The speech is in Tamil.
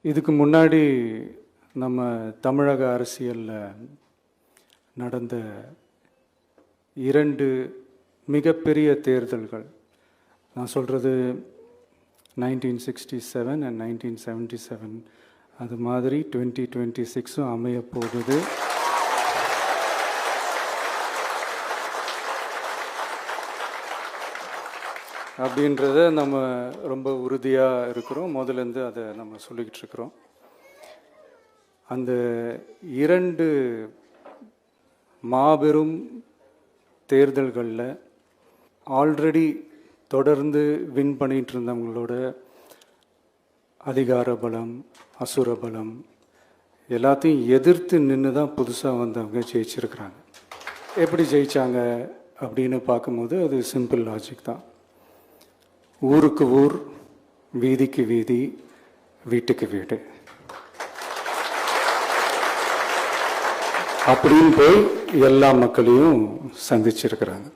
இதுக்கு முன்னாடி நம்ம தமிழக அரசியலில் நடந்த 2 மிகப்பெரிய தேர்தல்கள், நான் சொல்கிறது 1967 and 1977, அது மாதிரி 2026 அமைய போகுது. அப்படின்றத நம்ம ரொம்ப உறுதியாக இருக்கிறோம். முதலேருந்து அதை நம்ம சொல்லிக்கிட்டு இருக்கிறோம். அந்த 2 மாபெரும் தேர்தல்களில் ஆல்ரெடி தொடர்ந்து வின் பண்ணிகிட்டு இருந்தவங்களோட அதிகார பலம், அசுர பலம் எல்லாத்தையும் எதிர்த்து நின்று தான் புதுசாக வந்தவங்க ஜெயிச்சிருக்கிறாங்க. எப்படி ஜெயித்தாங்க அப்படின்னு பார்க்கும்போது அது சிம்பிள் லாஜிக் தான். ஊருக்கு ஊர், வீதிக்கு வீதி, வீட்டுக்கு வீடு அப்படின்னு போய் எல்லா மக்களையும் சந்திச்சிருக்கிறாங்க.